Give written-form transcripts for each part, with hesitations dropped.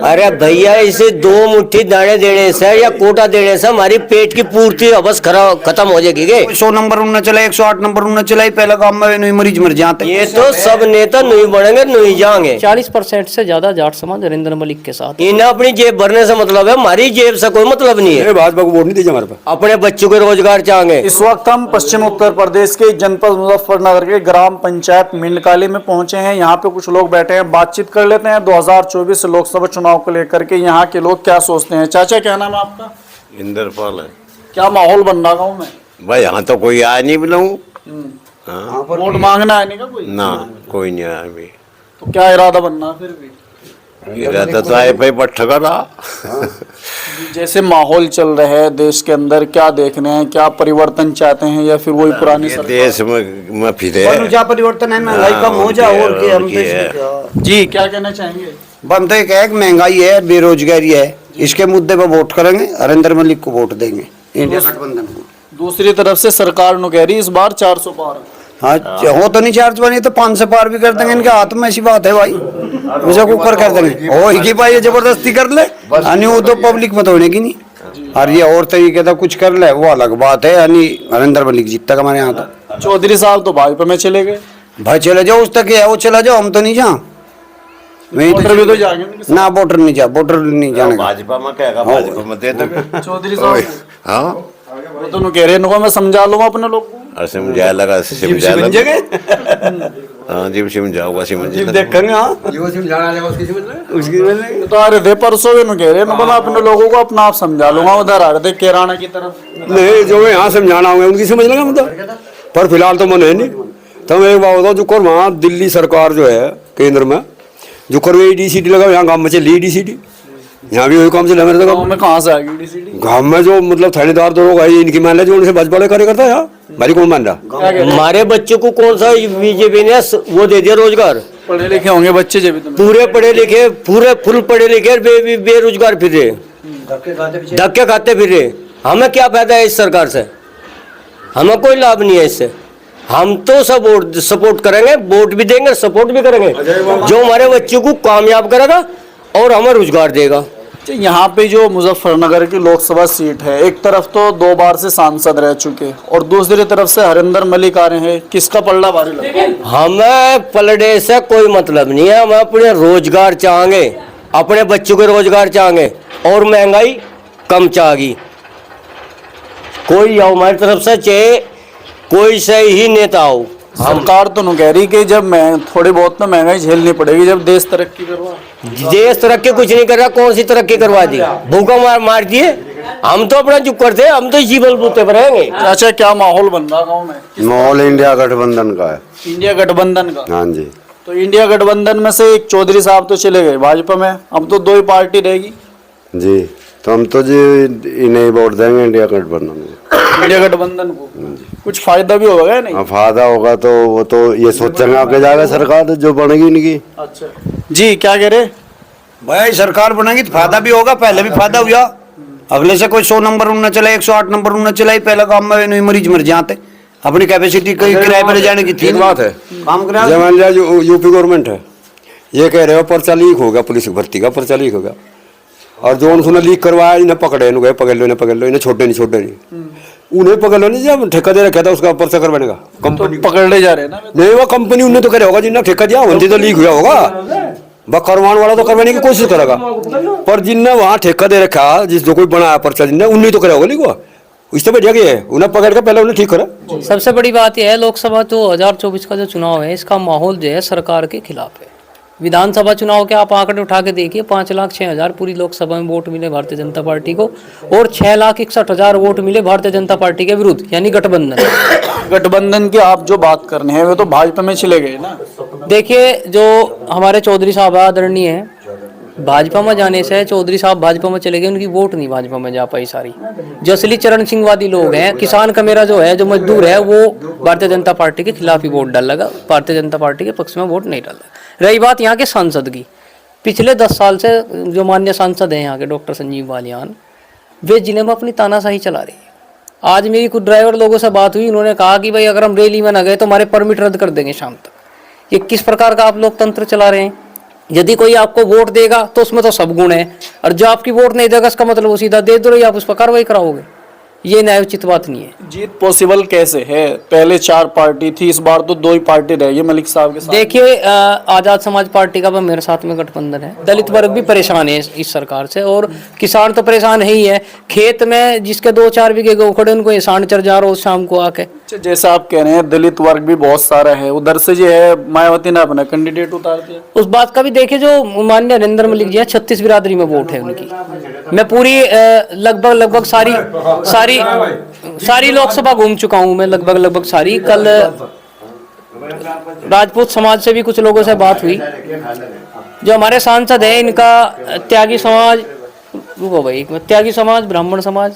अरे भैया इसे 2 मुट्ठी दाने देने से या कोटा देने से हमारी पेट की पूर्ति अवस खत्म हो जाएगी के 100 नंबर उन्ना चला 108 नंबर उन्ना चला पहले गांव में नहीं मरीज मर जाते। ये तो सब नेता नहीं बढ़ेंगे नहीं जाएंगे। 40% से ज्यादा जाट समाज नरेंद्र मलिक के साथ। इन्हें अपनी जेब भरने से मतलब है, हमारी जेब से कोई मतलब नहीं है। भाजपा को वोट नहीं दीजिए हमारे पास, अपने बच्चों को रोजगार चाहेंगे। इस वक्त हम पश्चिम उत्तर प्रदेश के जनपद मुजफ्फरनगर के ग्राम पंचायत मिंडकाली में पहुंचे हैं। यहाँ पे कुछ लोग बैठे हैं, बातचीत कर लेते हैं 2024 लोकसभा चुनाव को लेकर के यहाँ के लोग क्या सोचते हैं। चाचा क्या नाम है आपका? इंद्रपाल है। क्या माहौल बन रहा गाँव में? भाई यहाँ तो कोई आया नहीं बनाऊँ, वोट मांगना है नहीं का कोई? ना कोई नहीं आया अभी। तो क्या इरादा बनना फिर भी? इरादा तो आए भाई बट ठगा जैसे माहौल चल रहा है देश के अंदर, क्या देख रहे हैं, क्या परिवर्तन चाहते हैं या फिर वही पुरानी सरकार? देश में फिरे क्या परिवर्तन है, महंगाई कम हो जाए और क्या हम जी क्या कहना चाहेंगे? बनते है कि महंगाई है, बेरोजगारी है, इसके मुद्दे पर वोट करेंगे, नरेंद्र मलिक को वोट देंगे, इंडिया गठबंधन को। दूसरी तरफ से सरकार नु कह रही इस बार 400 पार। हाँ हो तो नहीं 400 बनी तो 500 पार भी कर देंगे, इनके हाथ में ऐसी बात है भाई, मुझे कुकर कर देंगे हो ही भाई, ये जबरदस्ती कर ले यानी वो तो पब्लिक में तो होने की नहीं। और ये और तरीके का कुछ कर ले वो अलग बात है, यानी नरेंद्र मलिक जीतता हमारे यहाँ तो। चौधरी साहब तो भाजपा में चले गए। भाई चले जाओ, उस तक है वो चला जाओ, हम तो नहीं जा वोटर भी तो जाएंगे ना, वोटर नहीं जा, वोटर नहीं जाने का। भाजपा में क्या, भाजपा में दे दोगे चौधरी साहब। हाँ वो तो कह रहे हैं मैं समझा लूंगा अपने लोग को। समझाया लगा समझा हाँ जी समझाऊंगा देखेंगे हाँ उसकी तो आ रहे थे परसों भी कह रहे हैं मैं अपने लोगों को अपना आप समझा लूंगा, उधर आ रहे थे केराना की तरफ। नहीं जो यहाँ समझाना होंगे उनकी समझ लेंगे हम तो, पर फिलहाल तो मन है नहीं। तो मैं एक बात बताऊँ, जो कर वहाँ दिल्ली सरकार जो है केंद्र में जो कर EDCD लगा, यहाँ गाँव में चली EDCD, यहाँ भी वही काम चला मेरे गाँव में कहाँ से आ गई EDCD? गाँव में जो मतलब थानेदार तो लोग है इनकी मान लिया जो उनसे भाजपा कार्य करता है यार, भाई कौन मान रहा? हमारे बच्चों को कौन सा बीजेपी ने वो दे दिया रोजगार? पढ़े लिखे होंगे बच्चे जब पूरे पढ़े लिखे, पूरे फुल पढ़े लिखे बेरोजगार फिर रहे, धक्के खाते फिर रहे। हमें क्या फायदा है इस सरकार से? हमें कोई लाभ नहीं है इससे। हम तो सब सपोर्ट करेंगे, वोट भी देंगे, सपोर्ट भी करेंगे जो हमारे बच्चों को कामयाब करेगा और हमें रोजगार देगा। यहाँ पे जो मुजफ्फरनगर की लोकसभा सीट है, एक तरफ तो 2 बार से सांसद रह चुके और दूसरी तरफ से नरेंद्र मलिक आ रहे हैं, किसका पलड़ा भारी लगता है? हमें पलड़े से कोई मतलब नहीं है, हम अपने रोजगार चाहेंगे, अपने बच्चों के रोजगार चाहेंगे और महंगाई कम चाहेगी। कोई हमारी तरफ से चाहे कोई सही ही नेता हो। सरकार तो नहीं कह रही कि जब थोड़ी बहुत तो महंगाई झेलनी पड़ेगी जब देश तरक्की करवा। देश तरक्की कुछ नहीं कर रहा, कौन सी तरक्की करवा दी? भूखा मार दिए। हम तो अपना चुप करते हैं, हम तो इसी बलबूते पर रहेंगे। अच्छा क्या माहौल बन रहा गाँव में? माहौल इंडिया गठबंधन का है। इंडिया गठबंधन का? हाँ जी। तो इंडिया गठबंधन में से एक चौधरी साहब तो चले गए भाजपा में, अब तो 2 ही पार्टी रहेगी जी, तो हम तो जी इन्हें वोट देंगे इंडिया गठबंधन में। इंडिया गठबंधन को कुछ फायदा भी होगा या नहीं? फायदा होगा तो वो तो ये सोचेंगे आगे जाएगा सरकार जो बनेगी इनकी। अच्छा जी क्या कह रहे भाई? सरकार बनेगी तो फायदा भी होगा, पहले भी फायदा हुआ, अगले से कोई 100 नंबर उन्ना चला 108 नंबर उन्ना चला पहले गाँव में नहीं मरीज मर जाते। अपनी कैपेसिटी किराए पर ले जाने की थी बात है। काम करा मान लिया जो यूपी गवर्नमेंट है ये कह रहे हो पर्चा लीक हो गया, पुलिस भर्ती का पर्चा लीक हो गया, और जो उन्होंने लीक करवाया इन्हें पकड़े, इन्हें पकड़ लो, इन्हें छोड़े नहीं, उन्हें पकड़ लो नहीं, जब ठेका दे रखा था उसका पर्चा करवाने का कंपनी तो पकड़ ले जा रहे हैं ना? नहीं वो कंपनी उन्हें तो करे होगा जिन्हें ठेका दिया वही तो लीक हुआ होगा, बस करवाने वाला तो करवाने की कोशिश करेगा, पर जिनने वहाँ ठेका दे रखा जिस जो कोई बनाया पर्चा जिनने उन्हें तो करे होगा लीक हुआ, इससे बढ़िया क्या है उन्हें पकड़ के पहले उन्हें ठीक करा। सबसे बड़ी बात यह है लोकसभा 2024 का जो चुनाव है इसका माहौल जो है सरकार के खिलाफ है। विधानसभा चुनाव के आप आंकड़े उठा के देखिए, 5,06,000 पूरी लोकसभा में वोट मिले भारतीय जनता पार्टी को और 6,61,000 वोट मिले भारतीय जनता पार्टी के विरुद्ध, यानी गठबंधन। गठबंधन की आप जो बात कर रहे हैं वो तो भाजपा में चले गए ना? देखिए जो हमारे चौधरी साहब आदरणीय है, भाजपा में जाने से चौधरी साहब भाजपा में चले गए, उनकी वोट नहीं भाजपा में जा पाई सारी। जो असली चरण सिंहवादी लोग हैं, किसान का मेरा जो है जो मजदूर है वो भारतीय जनता पार्टी के खिलाफ ही वोट डालेगा, भारतीय जनता पार्टी के पक्ष में वोट नहीं डालेगा। रही बात यहाँ के सांसद की, पिछले 10 साल से जो माननीय सांसद हैं यहाँ के डॉक्टर संजीव बालियान, वे जिले में अपनी तानाशाही चला रही है। आज मेरी कुछ ड्राइवर लोगों से बात हुई, उन्होंने कहा कि भाई अगर हम रैली में न गए तो हमारे परमिट रद्द कर देंगे शाम तक। ये किस प्रकार का आप लोग तंत्र चला रहे हैं? यदि कोई आपको वोट देगा तो उसमें तो सब गुण है, और जो आपकी वोट नहीं देगा इसका मतलब वो सीधा दे दो, आप उस पर कार्रवाई कराओगे। ये न्यायोचित बात नहीं है। जीत पॉसिबल कैसे है? पहले 4 पार्टी थी, इस बार तो 2 ही पार्टी रहेगी मलिक साहब के साथ। देखिए आजाद समाज पार्टी का मेरे साथ में गठबंधन है, दलित वर्ग भी परेशान है इस सरकार से, और किसान तो परेशान है ही है। खेत में जिसके 2-4 बीघे गो खड़े उनको ये सांड चर जा रोज शाम को आके। जैसा आप कह रहे हैं दलित वर्ग भी बहुत सारा है, उधर से जो है मायावती ने अपना कैंडिडेट उतार दिया। उस बात का भी देखिए, जो माननीय नरेंद्र मलिक जी हैं 36 बिरादरी में वोट है उनकी। मैं पूरी लगभग सारी लोकसभा घूम चुका हूं मैं, लगभग सारी। कल राजपूत समाज से भी कुछ लोगों से बात हुई। जो हमारे सांसद हैं इनका त्यागी समाज, रुको भाई, त्यागी समाज, ब्राह्मण समाज,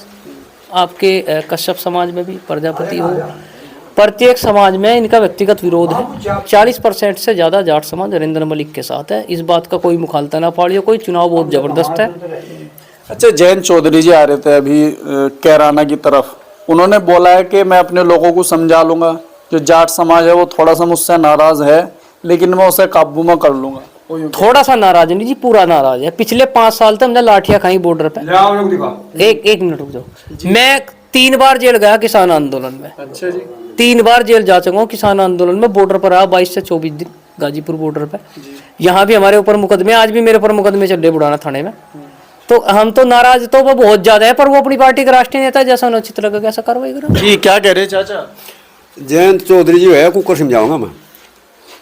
आपके कश्यप समाज में भी प्रजापति हो, प्रत्येक समाज में इनका व्यक्तिगत विरोध है। 40% से ज्यादा जाट समाज नरेंद्र मलिक के साथ है। इस बात का कोई मुखालता ना पाड़ियो, कोई चुनाव बहुत जबरदस्त है। अच्छा, जयंत चौधरी जी आ रहे थे अभी कैराना की तरफ, उन्होंने बोला है कि मैं अपने लोगों को समझा लूंगा, जो जाट समाज है वो थोड़ा सा मुझसे नाराज है, लेकिन मैं उसे काबू में कर लूंगा। थोड़ा सा नाराज नहीं जी, पूरा नाराज है। पिछले 5 साल तक हमने लाठियां खाई बॉर्डर पे। एक मिनट रुक जाओ। मैं 3 बार जेल गया किसान आंदोलन में। अच्छा जी। 3 बार जेल जा चुका हूँ किसान आंदोलन में। बॉर्डर पर आया 22 से 24 दिन गाजीपुर बॉर्डर पे। यहाँ भी हमारे ऊपर मुकदमे, आज भी मेरे ऊपर मुकदमे चल रहे बुढ़ाना थाने में। तो हम तो नाराज तो वो बहुत ज्यादा है, पर वो अपनी पार्टी के राष्ट्रीय नेता, जैसा उन्हें उचित लगेगा ऐसा कार्रवाई करो। जी, क्या कह रहे हैं चाचा? जयंत चौधरी जी है, कुकर समझाऊंगा मैं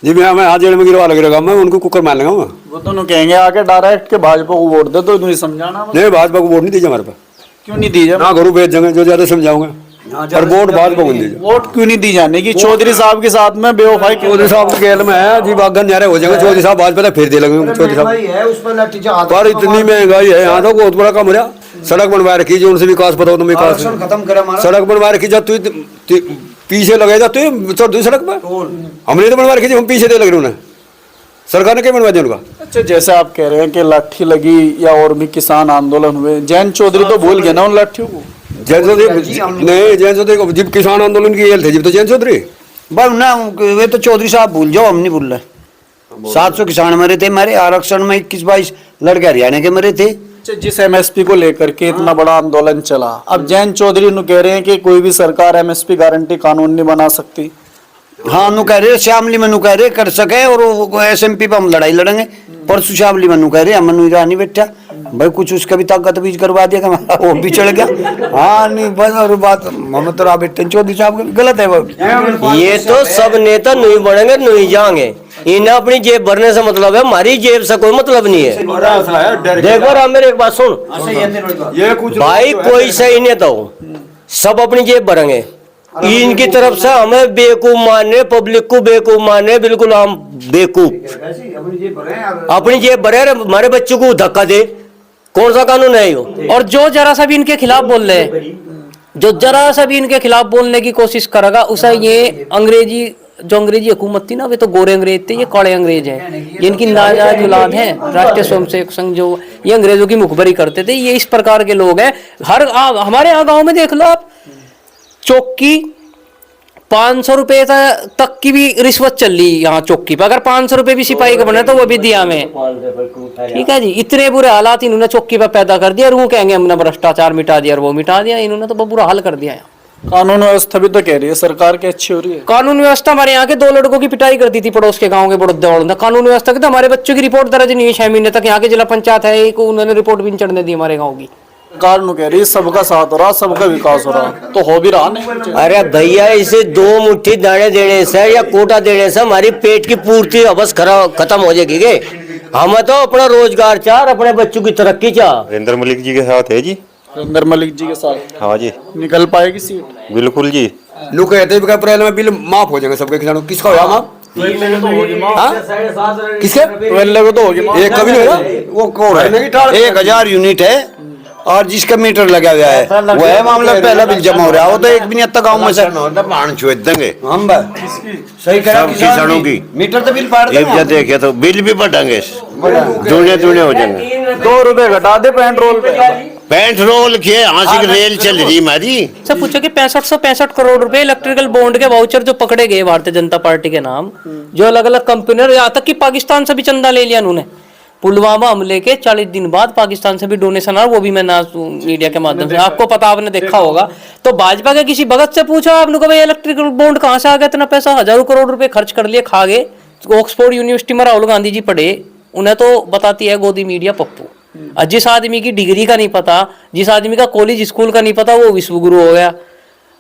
जी। मैं आज जेल में गिरवा लगेगा, मैं उनको कुकर मार लूंगा मैं। वो तो कहेंगे आके डायरेक्ट के भाजपा को वोट दे, तो इन्हें समझाना। नहीं, भाजपा को वोट नहीं दीजिए हमारे पास। क्यों नहीं दी जाए? ना घरों भेज देंगे, जो ज्यादा समझाऊंगा, और वोट भाजपा को दीजिए। वोट क्यों नहीं दी जाने की? चौधरी साहब के साथ में बेवफाई। चौधरी साहब के खेल में है जी, बागन न्यारे हो जाएंगे चौधरी साहब, भाजपा फिर दे लगेंगे चौधरी साहब। पर इतनी महंगाई है यहाँ तो बहुत बड़ा कम रहा। सड़क बनवा रखी जी, उनसे विकास बताओ तो विकास खत्म करे। सड़क बनवा रखी, जब तू पीछे लगे जा तू चढ़ सड़क पर, हमने तो बनवा रखी जी, हम पीछे दे लग रहे उन्हें। सरकार ने क्या बनवा दिया उनका? अच्छा, जैसे आप कह रहे हैं कि लाठी लगी या और भी किसान आंदोलन हुए, जयंत चौधरी तो भूल गए ना उन लाठियों को। जयंत चौधरी नहीं, जयंत चौधरी को जब किसान आंदोलन की थे जब तो जयंत चौधरी बस ना, वे तो चौधरी साहब भूल जाओ, हम नहीं भूल रहे। 700 किसान मरे थे, हमारे आरक्षण में 21-22 लड़के हरियाणा के मरे थे। अच्छा, जिस एमएसपी को लेकर के इतना बड़ा आंदोलन चला, अब जयंत चौधरी नु कह रहे हैं कि कोई भी सरकार एमएसपी गारंटी कानून नहीं बना सकती। हाँ, नु कह रहे श्यामली में नु कह रहे कर सके, और SMP पे हम लड़ाई लड़ेंगे। परसों श्यामली में नु कह रहे मनु ईरानी बैठा भाई, कुछ उसका भी ताकत बीज करवा दिया, वो भी चढ़ गया। हाँ नहीं, बस और बात मोहम्मद बेटे चौधरी साहब का गलत है वो। ये तो सब नेता नहीं बढ़ेंगे नहीं जाएंगे, इन्हें अपनी जेब भरने से मतलब है, हमारी जेब से कोई मतलब नहीं है। देखो राम, मेरी एक बात सुन भाई, कोई सही नेता हो, सब अपनी जेब भरेंगे। इनकी तरफ से हमें बेवकूफ मानने, पब्लिक को बेवकूफ मानने, बिल्कुल हम बेवकूफ। अपनी जेब भरे, हमारे बच्चों को धक्का दे, कौन सा कानून है यो? और जो जरा सा भी इनके खिलाफ बोल रहे हैं, जो जरा सा भी इनके खिलाफ बोलने की कोशिश करेगा, उसे ये अंग्रेजी हुकूमत थी ना, वे तो गोरे अंग्रेज थे, ये काले अंग्रेज हैं। ये इनकी नाजायज औलाद है। राष्ट्रीय स्वयंसेवक संघ जो ये अंग्रेजों की मुखबरी करते थे, ये इस प्रकार के लोग हैं। हमारे यहाँ गाँव में देख लो आप, चौकी 500 रुपए तक की भी रिश्वत चल रही यहाँ चौकी पर। अगर 500 रुपए भी सिपाही का बना तो वो भी दिया में। ठीक है जी, इतने बुरे हालात इन्होंने चौकी पर पैदा कर दिया, और वो कहेंगे हमने भ्रष्टाचार मिटा दिया और वो मिटा दिया। इन्होंने तो बहुत बुरा हाल कर दिया। कानून व्यवस्था भी तो कह रही है सरकार की अच्छी हो रही है। कानून व्यवस्था, हमारे यहाँ के 2 लड़कों की पिटाई कर दी थी पड़ोस के गाँव के बड़ौदा। कानून व्यवस्था की तो हमारे बच्चों की रिपोर्ट दर्ज नहीं है 6 महीने तक। यहाँ के जिला पंचायत है, उन्होंने रिपोर्ट भी नहीं चढ़ने दी हमारे गाँव की। सरकार नु कह रही है सबका साथ हो रहा, सबका विकास हो रहा, तो हो भी रहा नहीं। अरे भैया, इसे 2 मुट्ठी दाने देने से या कोटा देने से हमारी पेट की पूर्ति अवस खत्म हो जाएगी के? हमें तो अपना रोजगार चाह, अपने बच्चों की तरक्की चाह। नरेंद्र मलिक जी के साथ है जी। नरेंद्र मलिक जी के साथ? हाँ जी। निकल पाएगी सीट? बिल्कुल जी। लोग कहते हैं अप्रैल में बिल माफ हो जाएंगे सबके किसानों। किसका होगा माफ? किसके? 12 को तो होगी। एक कभी नहीं होगा। वो कौन है? 1000 यूनिट है, और जिसका मीटर लगा हुआ है वो है मामला, पहला बिल जमा हो रहा है। वो तो एक भी नहीं आता गाँव में से पान छुए देंगे हम सही करा किसानों की मीटर तो बिल पाड़ एक देखे तो बिल भी बढ़ाएंगे, दूने हो जाएंगे। 2 रुपए घटा दे पेट्रोल पे। पेट्रोल के हासिल रेल चल रही हमारी। सब पूछो कि 6565 करोड़ रुपए इलेक्ट्रिकल बॉन्ड के वाउचर जो पकड़े गए भारतीय जनता पार्टी के नाम, जो अलग अलग कंपनी, यहाँ तक कि पाकिस्तान से भी चंदा ले लिया उन्होंने। पुलवामा हमले के 40 दिन बाद पाकिस्तान से भी डोनेशन आ, वो भी मैं ना मीडिया के माध्यम से आपको पता, आपने देखा होगा। तो भाजपा के किसी भगत से पूछा आपने को भाई इलेक्ट्रिकल बॉन्ड कहाँ से आ गया, इतना पैसा, हजारों करोड़ रुपए खर्च कर लिए, खा गए। ऑक्सफोर्ड यूनिवर्सिटी में राहुल गांधी जी पढ़े, उन्हें तो बताती है गोदी मीडिया पप्पू। और जिस आदमी की डिग्री का नहीं पता, जिस आदमी का कॉलेज स्कूल का नहीं पता, वो विश्व गुरु हो गया।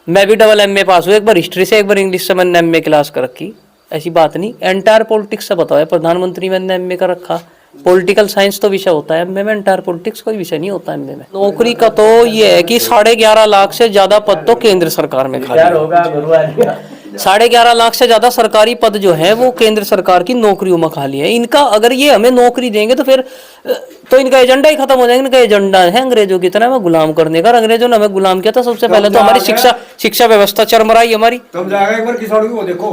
मैं भी डबल MA पास हुआ, एक बार हिस्ट्री से, एक बार इंग्लिश से मैंने MA क्लास कर रखी। ऐसी बात नहीं, एंटायर पॉलिटिक्स से बताओ, प्रधानमंत्री मैंने MA का रखा, पॉलिटिकल साइंस तो विषय होता है MA में, एंटायर पॉलिटिक्स कोई विषय नहीं होता MA में। नौकरी का तो ये है कि 11.5 लाख से ज्यादा पद तो केंद्र सरकार में खाली है। 11.5 लाख से ज्यादा सरकारी पद जो है वो केंद्र सरकार की नौकरियों में खाली है। इनका अगर ये हमें नौकरी देंगे तो फिर तो इनका एजेंडा ही खत्म हो जाएगा। इनका एजेंडा है अंग्रेजों की तरह हमें गुलाम करने का। अंग्रेजों ने हमें गुलाम किया था, सबसे पहले तो हमारी शिक्षा व्यवस्था चरमराई हमारी। तुम जाएगा एक बार किसानों की वो देखो,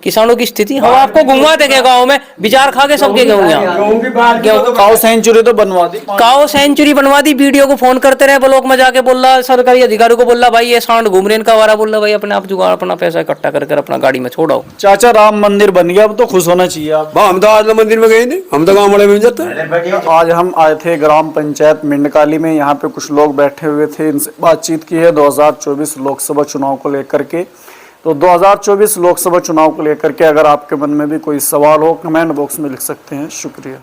किसानों की स्थिति हम आपको घुमा देंगे गाँव में, बिजार खा के सबके गेहूं यहाँ। काऊ सेंचुरी तो बनवा दी, काओ सेंचुरी बनवा दी। वीडियो को फोन करते रहे, ब्लॉक में जाके बोल रहा, सरकारी अधिकारी को बोल रहा भाई ये सांड घूम रहे, इनका वारा बोल रहा भाई अपने आप जुगाड़, अपना पैसा इकट्ठा कर अपना गाड़ी में छोड़ाओ। चाचा राम मंदिर बन गया, अब तो खुश होना चाहिए आप। हम तो आज मंदिर में गए नहीं, हम तो गाँव वाले में जाते हैं। आज हम आए थे ग्राम पंचायत मिंडकाली में, यहाँ पे कुछ लोग बैठे हुए थे, इनसे बातचीत की है 2024 लोकसभा चुनाव को लेकर के। तो 2024 लोकसभा चुनाव को लेकर के अगर आपके मन में भी कोई सवाल हो, कमेंट बॉक्स में लिख सकते हैं। शुक्रिया।